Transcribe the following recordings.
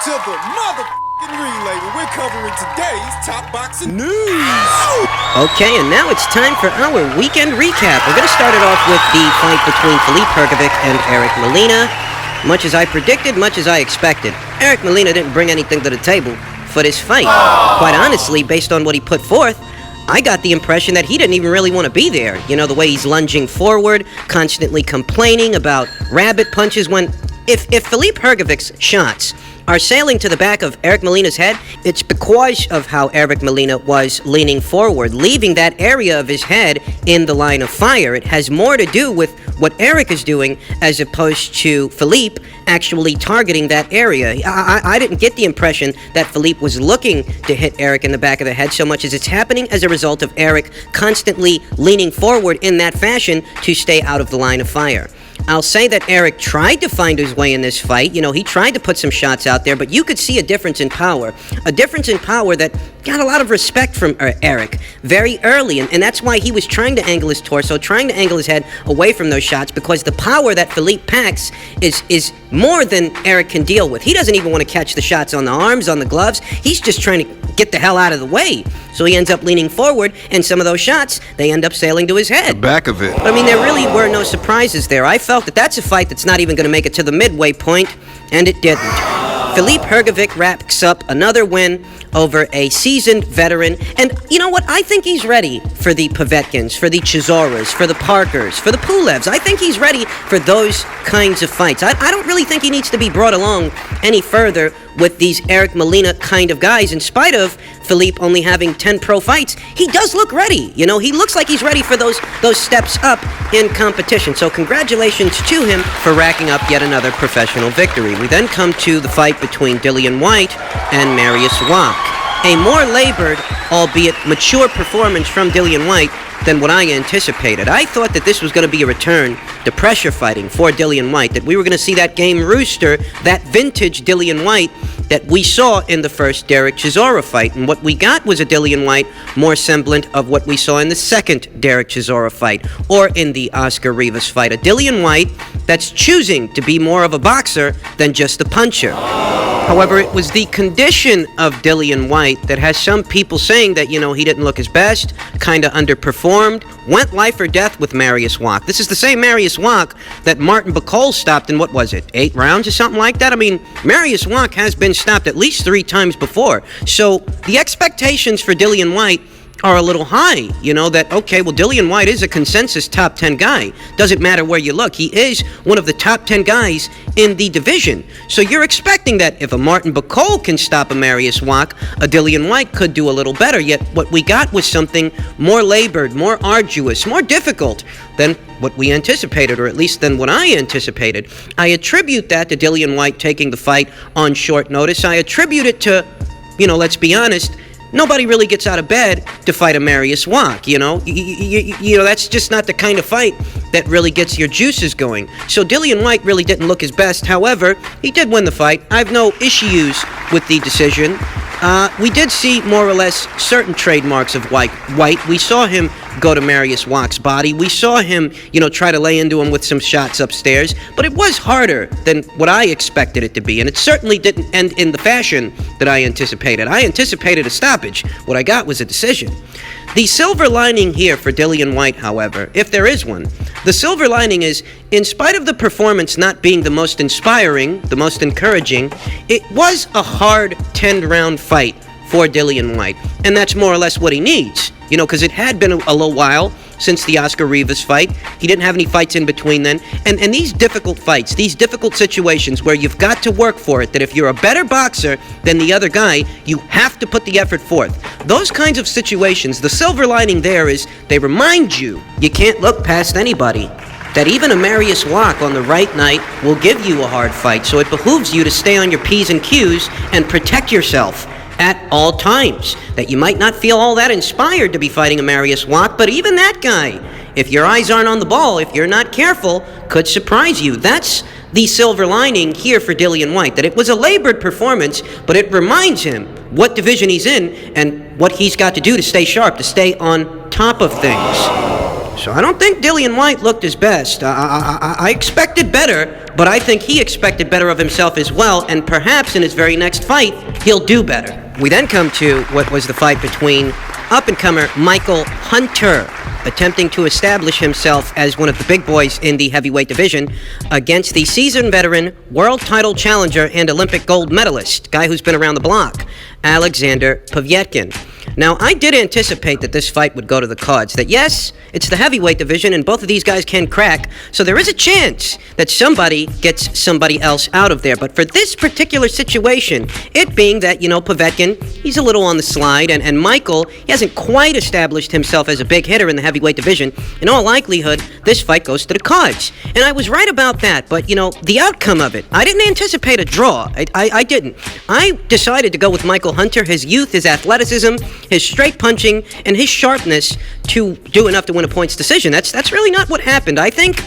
to the motherfucking relay where we're covering today's top boxing news. Okay, and now it's time for our weekend recap. We're going to start it off with the fight between Hrgovic and Molina. Much as I predicted, much as I expected. Molina didn't bring anything to the table for this fight. Quite honestly, based on what he put forth, I got the impression that he didn't even really want to be there. You know, the way he's lunging forward, constantly complaining about rabbit punches when... If Filip Hrgovic's shots are sailing to the back of Molina's head, it's because of how Molina was leaning forward, leaving that area of his head in the line of fire. It has more to do with what Eric is doing as opposed to Filip actually targeting that area. I didn't get the impression that Filip was looking to hit Eric in the back of the head so much as it's happening as a result of Eric constantly leaning forward in that fashion to stay out of the line of fire. I'll say that Eric tried to find his way in this fight. You know, he tried to put some shots out there, but you could see a difference in power. A difference in power that got a lot of respect from Eric very early, and that's why he was trying to angle his torso, trying to angle his head away from those shots, because the power that Filip packs is more than Eric can deal with. He doesn't even want to catch the shots on the arms, on the gloves. He's just trying to get the hell out of the way. So he ends up leaning forward, and some of those shots, they end up sailing to his head. The back of it. But, I mean, there really were no surprises there. I felt that that's a fight that's not even going to make it to the midway point, and it didn't. Filip Hrgovic wraps up another win over a seasoned veteran. And you know what? I think he's ready for the Povetkins, for the Chisoras, for the Parkers, for the Pulevs. I think he's ready for those kinds of fights. I don't really think he needs to be brought along any further with these Molina kind of guys. In spite of Filip only having 10 pro fights, he does look ready. You know, he looks like he's ready for those steps up in competition. So congratulations to him for racking up yet another professional victory. We then come to the fight between Dillian White and Whyte-Wach. A more labored, albeit mature performance from Dillian White than what I anticipated. I thought that this was going to be a return to pressure fighting for Dillian White, that we were going to see that game rooster, that vintage Dillian White that we saw in the first Derek Chisora fight. And what we got was a Dillian White more semblant of what we saw in the second Derek Chisora fight, or in the Oscar Rivas fight. A Dillian White that's choosing to be more of a boxer than just a puncher. However, it was the condition of Dillian White that has some people saying that, you know, he didn't look his best, kind of underperformed, went life or death with Whyte-Wach. This is the same Whyte-Wach that Martin Bacol stopped in, what was it, 8 rounds or something like that? I mean, Whyte-Wach has been stopped at least 3 times before. So the expectations for Dillian White are a little high, you know, that, okay, well, Dillian White is a consensus top 10 guy. Doesn't matter where you look. He is one of the top 10 guys in the division. So you're expecting that if a Martin Bacol can stop a Whyte-Wach, a Dillian White could do a little better. Yet what we got was something more labored, more arduous, more difficult than what we anticipated, or at least than what I anticipated. I attribute that to Dillian White taking the fight on short notice. I attribute it to, you know, let's be honest, nobody really gets out of bed to fight a Whyte-Wach, you know? You know, that's just not the kind of fight that really gets your juices going. So Dillian White really didn't look his best. However, he did win the fight. I have no issues with the decision. We did see more or less certain trademarks of White. We saw him go to Whyte-Wach's body. We saw him, you know, try to lay into him with some shots upstairs. But it was harder than what I expected it to be. And it certainly didn't end in the fashion that I anticipated. I anticipated a stoppage. What I got was a decision. The silver lining here for Dillian White, however, if there is one, the silver lining is, in spite of the performance not being the most inspiring, the most encouraging, it was a hard 10-round fight for Dillian White. And that's more or less what he needs, you know, because it had been a little while since the Oscar Rivas fight. He didn't have any fights in between then. And these difficult fights, these difficult situations where you've got to work for it, that if you're a better boxer than the other guy, you have to put the effort forth. Those kinds of situations, the silver lining there is they remind you can't look past anybody. That even a Whyte-Wach on the right night will give you a hard fight. So it behooves you to stay on your P's and Q's and protect yourself at all times. That you might not feel all that inspired to be fighting a Whyte-Wach, but even that guy, if your eyes aren't on the ball, if you're not careful, could surprise you. That's the silver lining here for Dillian White, that it was a labored performance, but it reminds him what division he's in and what he's got to do to stay sharp, to stay on top of things. So I don't think Dillian White looked his best. I expected better, but I think he expected better of himself as well, and perhaps in his very next fight, he'll do better. We then come to what was the fight between up-and-comer Michael Hunter, attempting to establish himself as one of the big boys in the heavyweight division, against the seasoned veteran, world title challenger, and Olympic gold medalist, guy who's been around the block, Hunter-Povetkin. Now, I did anticipate that this fight would go to the cards, that yes, it's the heavyweight division, and both of these guys can crack, so there is a chance that somebody gets somebody else out of there. But for this particular situation, it being that, Povetkin, he's a little on the slide, and Michael, he hasn't quite established himself as a big hitter in the heavyweight division, in all likelihood, this fight goes to the cards. And I was right about that, but, the outcome of it, I didn't anticipate a draw. I didn't. I decided to go with Michael Hunter, his youth, his athleticism, his straight punching, and his sharpness to do enough to win a points decision. That's really not what happened. I think,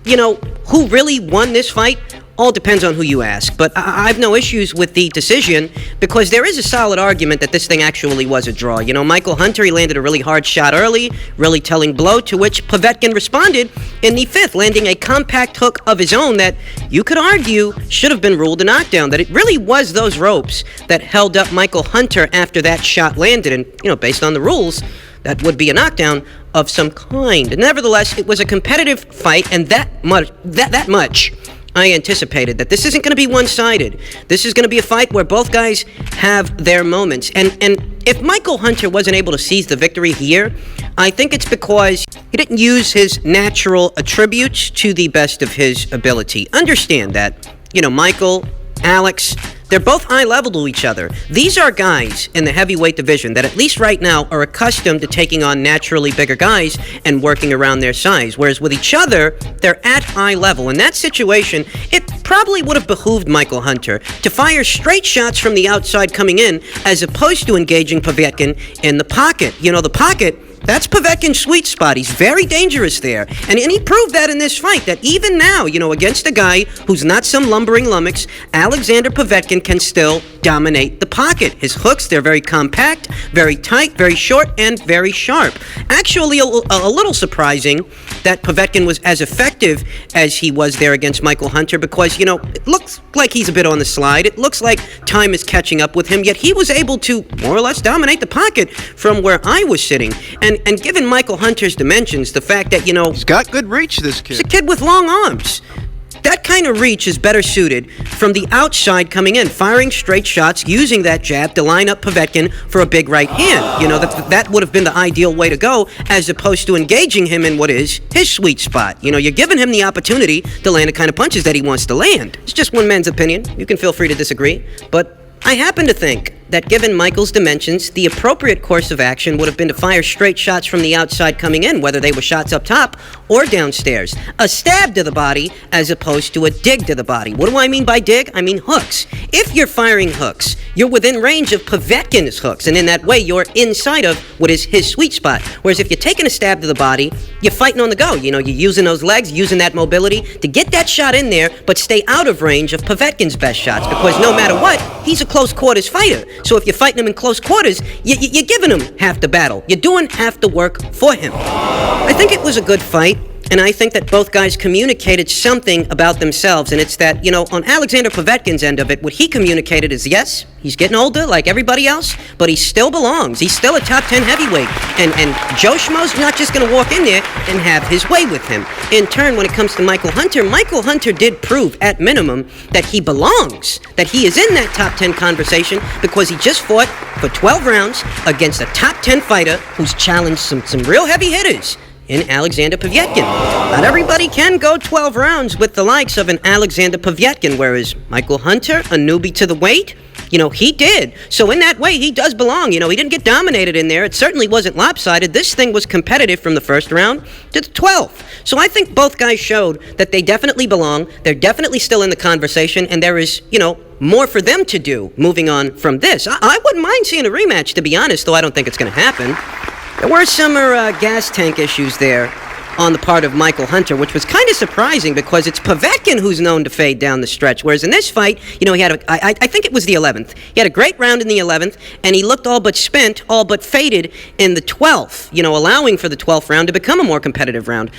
who really won this fight all depends on who you ask. But I have no issues with the decision because there is a solid argument that this thing actually was a draw. Michael Hunter, he landed a really hard shot early, really telling blow, to which Povetkin responded in the fifth, landing a compact hook of his own that you could argue should have been ruled a knockdown, that it really was those ropes that held up Michael Hunter after that shot landed. And, based on the rules, that would be a knockdown of some kind. Nevertheless, it was a competitive fight, and that much I anticipated, that this isn't going to be one-sided. This is going to be a fight where both guys have their moments. And if Michael Hunter wasn't able to seize the victory here, I think it's because he didn't use his natural attributes to the best of his ability. Understand that, Michael, Alex, they're both high level to each other. These are guys in the heavyweight division that, at least right now, are accustomed to taking on naturally bigger guys and working around their size. Whereas with each other, they're at high level. In that situation, it probably would have behooved Michael Hunter to fire straight shots from the outside coming in, as opposed to engaging Povetkin in the pocket. The pocket, that's Povetkin's sweet spot. He's very dangerous there. And he proved that in this fight, that even now, against a guy who's not some lumbering lummox, Hunter-Povetkin can still dominate the pocket. His hooks, they're very compact, very tight, very short, and very sharp. Actually, a little surprising that Povetkin was as effective as he was there against Michael Hunter because, it looks like he's a bit on the slide. It looks like time is catching up with him, yet he was able to more or less dominate the pocket from where I was sitting. And given Michael Hunter's dimensions, the fact that, he's got good reach, this kid. He's a kid with long arms. That kind of reach is better suited from the outside coming in, firing straight shots, using that jab to line up Povetkin for a big right hand. That would have been the ideal way to go, as opposed to engaging him in what is his sweet spot. You're giving him the opportunity to land the kind of punches that he wants to land. It's just one man's opinion. You can feel free to disagree. But I happen to think that given Michael's dimensions, the appropriate course of action would have been to fire straight shots from the outside coming in, whether they were shots up top or downstairs. A stab to the body as opposed to a dig to the body. What do I mean by dig? I mean hooks. If you're firing hooks, you're within range of Povetkin's hooks, and in that way, you're inside of what is his sweet spot. Whereas if you're taking a stab to the body, you're fighting on the go. You're using those legs, using that mobility to get that shot in there, but stay out of range of Povetkin's best shots, because no matter what, he's a close quarters fighter. So if you're fighting him in close quarters, you're giving him half the battle. You're doing half the work for him. I think it was a good fight, and I think that both guys communicated something about themselves, and it's that, on Hunter-Povetkin's end of it, what he communicated is, yes, he's getting older like everybody else, but he still belongs. He's still a top 10 heavyweight, and Joe Schmo's not just going to walk in there and have his way with him. In turn, when it comes to Michael Hunter did prove, at minimum, that he belongs, that he is in that top 10 conversation, because he just fought for 12 rounds against a top 10 fighter who's challenged some real heavy hitters in Hunter-Povetkin. Not everybody can go 12 rounds with the likes of an Hunter-Povetkin, whereas Michael Hunter, a newbie to the weight, he did. So in that way, he does belong. He didn't get dominated in there. It certainly wasn't lopsided. This thing was competitive from the first round to the 12th. So I think both guys showed that they definitely belong. They're definitely still in the conversation, and there is, more for them to do moving on from this. I wouldn't mind seeing a rematch, to be honest, though I don't think it's going to happen. There were some gas tank issues there on the part of Michael Hunter, which was kind of surprising because it's Povetkin who's known to fade down the stretch. Whereas in this fight, he had I think it was the 11th. He had a great round in the 11th, and he looked all but spent, all but faded in the 12th, allowing for the 12th round to become a more competitive round.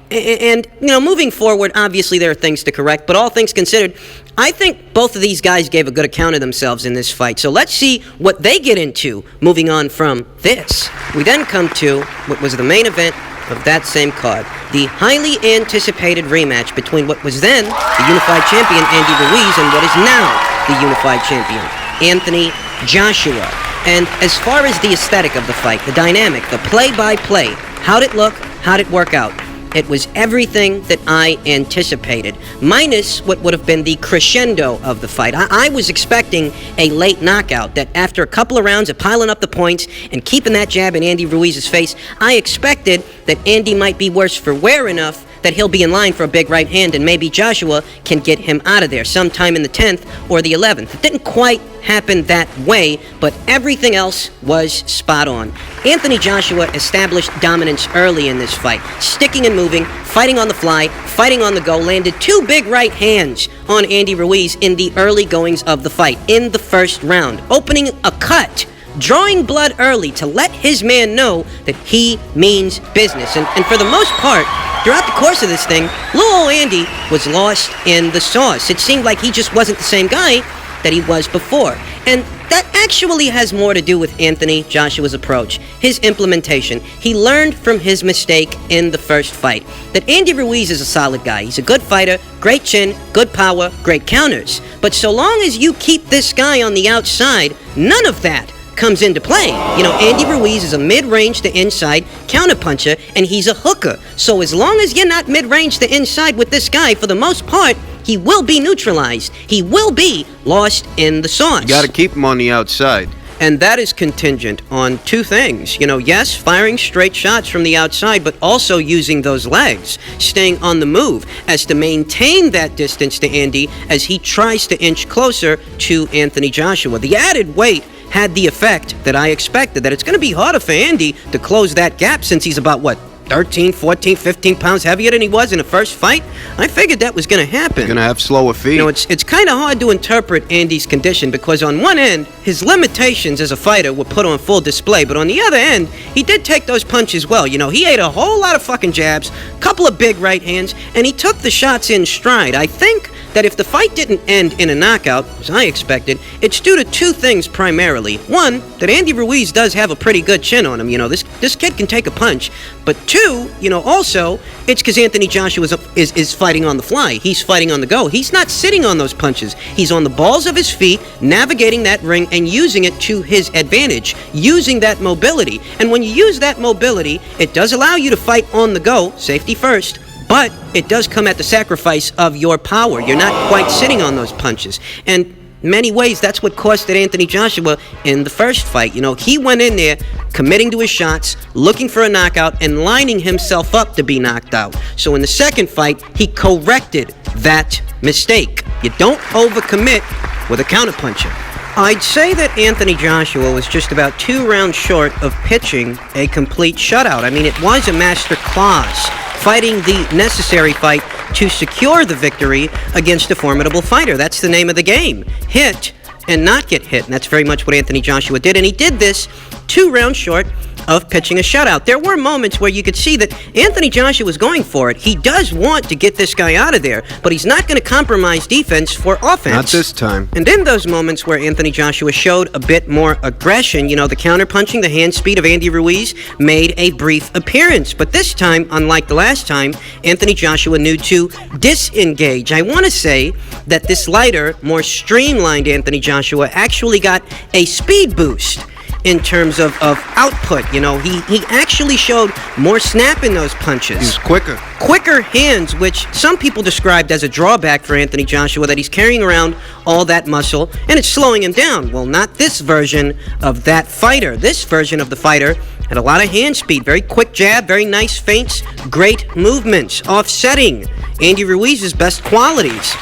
And moving forward, obviously there are things to correct, but all things considered, I think both of these guys gave a good account of themselves in this fight. So let's see what they get into moving on from this. We then come to what was the main event of that same card, the highly anticipated rematch between what was then the unified champion Andy Ruiz and what is now the unified champion Anthony Joshua. And as far as the aesthetic of the fight, the dynamic, the play-by-play, how'd it look, how'd it work out? It was everything that I anticipated, minus what would have been the crescendo of the fight. I was expecting a late knockout, that after a couple of rounds of piling up the points and keeping that jab in Andy Ruiz's face, I expected that Andy might be worse for wear enough that he'll be in line for a big right hand and maybe Joshua can get him out of there sometime in the 10th or the 11th. It didn't quite happen that way, but everything else was spot on. Anthony Joshua established dominance early in this fight, sticking and moving, fighting on the fly, fighting on the go, landed 2 big right hands on Andy Ruiz in the early goings of the fight, in the first round, opening a cut, drawing blood early to let his man know that he means business. And for the most part, throughout the course of this thing, little old Andy was lost in the sauce. It seemed like he just wasn't the same guy that he was before. And that actually has more to do with Anthony Joshua's approach, his implementation. He learned from his mistake in the first fight that Andy Ruiz is a solid guy. He's a good fighter, great chin, good power, great counters. But so long as you keep this guy on the outside, none of that comes into play. Andy Ruiz is a mid-range to inside counterpuncher, and he's a hooker. So as long as you're not mid-range to inside with this guy, for the most part, he will be neutralized. He will be lost in the sauce. You gotta keep him on the outside. And that is contingent on 2 things. Yes, firing straight shots from the outside, but also using those legs, staying on the move, as to maintain that distance to Andy as he tries to inch closer to Anthony Joshua. The added weight had the effect that I expected, that it's going to be harder for Andy to close that gap since he's about, 13, 14, 15 pounds heavier than he was in the first fight? I figured that was going to happen. He's going to have slower feet. It's kind of hard to interpret Andy's condition because on one end, his limitations as a fighter were put on full display, but on the other end, he did take those punches well. He ate a whole lot of fucking jabs, couple of big right hands, and he took the shots in stride. I think that if the fight didn't end in a knockout, as I expected, it's due to 2 things primarily. One, that Andy Ruiz does have a pretty good chin on him. This kid can take a punch. But 2, also, it's because Anthony Joshua is fighting on the fly. He's fighting on the go. He's not sitting on those punches. He's on the balls of his feet, navigating that ring and using it to his advantage, using that mobility. And when you use that mobility, it does allow you to fight on the go, safety first, but it does come at the sacrifice of your power. You're not quite sitting on those punches. And in many ways, that's what costed Anthony Joshua in the first fight. He went in there committing to his shots, looking for a knockout, and lining himself up to be knocked out. So in the second fight, he corrected that mistake. You don't overcommit with a counterpuncher. I'd say that Anthony Joshua was just about 2 rounds short of pitching a complete shutout. I mean, it was a master class, fighting the necessary fight to secure the victory against a formidable fighter. That's the name of the game. Hit and not get hit. And that's very much what Anthony Joshua did. And he did this 2 rounds short of pitching a shutout. There were moments where you could see that Anthony Joshua was going for it. He does want to get this guy out of there, but he's not going to compromise defense for offense. Not this time. And in those moments where Anthony Joshua showed a bit more aggression, the counterpunching, the hand speed of Andy Ruiz made a brief appearance. But this time, unlike the last time, Anthony Joshua knew to disengage. I want to say that this lighter, more streamlined Anthony Joshua actually got a speed boost in terms of output. He actually showed more snap in those punches. He's quicker. Quicker hands, which some people described as a drawback for Anthony Joshua, that he's carrying around all that muscle, and it's slowing him down. Well, not this version of that fighter. This version of the fighter had a lot of hand speed, very quick jab, very nice feints, great movements, offsetting Andy Ruiz's best qualities.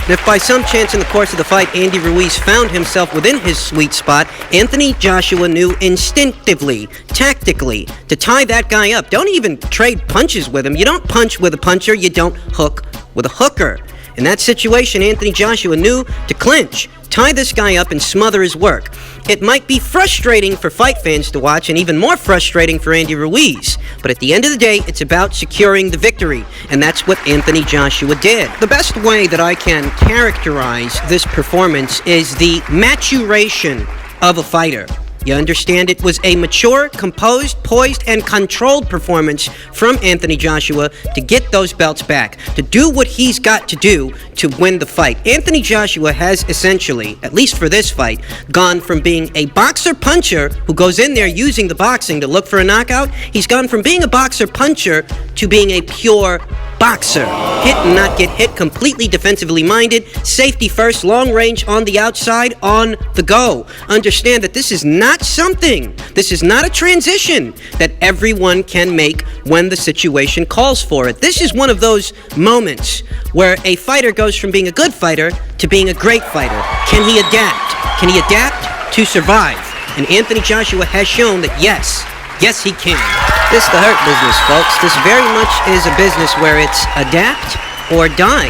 If by some chance in the course of the fight Andy Ruiz found himself within his sweet spot, Anthony Joshua knew instinctively, tactically, to tie that guy up. Don't even trade punches with him. You don't punch with a puncher, you don't hook with a hooker. In that situation, Anthony Joshua knew to clinch, tie this guy up, and smother his work. It might be frustrating for fight fans to watch, and even more frustrating for Andy Ruiz. But at the end of the day, it's about securing the victory, and that's what Anthony Joshua did. The best way that I can characterize this performance is the maturation of a fighter. You understand? It was a mature, composed, poised, and controlled performance from Anthony Joshua to get those belts back, to do what he's got to do to win the fight. Anthony Joshua has essentially, at least for this fight, gone from being a boxer-puncher who goes in there using the boxing to look for a knockout. He's gone from being a boxer-puncher to being a pure boxer. Hit and not get hit, completely defensively minded, safety first, long range on the outside, on the go. Understand that this is not this is not a transition that everyone can make when the situation calls for it. This is one of those moments where a fighter goes from being a good fighter to being a great fighter. Can he adapt? Can he adapt to survive? And Anthony Joshua has shown that yes, he can. This is the hurt business, folks. This very much is a business where it's adapt or die.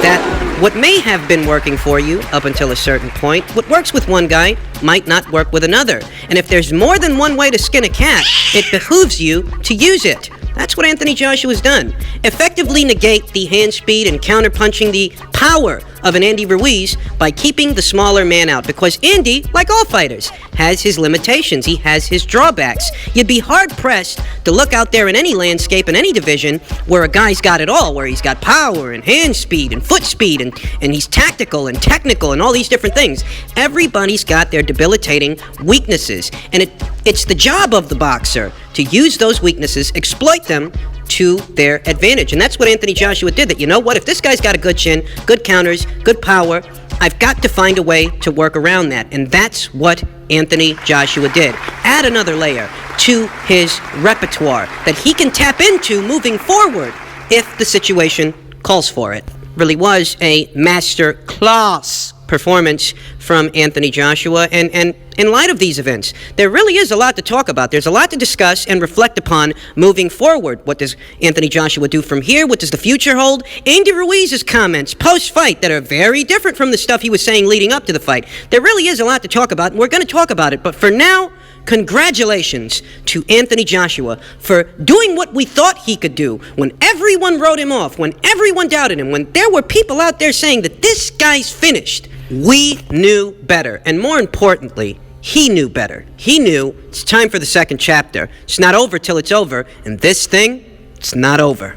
That what may have been working for you up until a certain point, what works with one guy might not work with another. And if there's more than one way to skin a cat, it behooves you to use it. That's what Anthony Joshua's done. Effectively negate the hand speed and counterpunching the power of an Andy Ruiz by keeping the smaller man out. Because Andy, like all fighters, has his limitations. He has his drawbacks. You'd be hard-pressed to look out there in any landscape, in any division, where a guy's got it all, where he's got power and hand speed and foot speed, and he's tactical and technical and all these different things. Everybody's got their debilitating weaknesses. And it's the job of the boxer to use those weaknesses, exploit them to their advantage. And that's what Anthony Joshua did. That, you know what, if this guy's got a good chin, good counters, good power, I've got to find a way to work around that. And that's what Anthony Joshua did. Add another layer to his repertoire that he can tap into moving forward if the situation calls for it. Really was a master class performance from Anthony Joshua, and in light of these events, there really is a lot to talk about. There's a lot to discuss and reflect upon moving forward. What does Anthony Joshua do from here? What does the future hold? Andy Ruiz's comments post-fight that are very different from the stuff he was saying leading up to the fight. There really is a lot to talk about, and we're going to talk about it. But for now, congratulations to Anthony Joshua for doing what we thought he could do when everyone wrote him off, when everyone doubted him, when there were people out there saying that this guy's finished. We knew better, and more importantly, he knew better. He knew it's time for the second chapter. It's not over till it's over, and this thing, it's not over.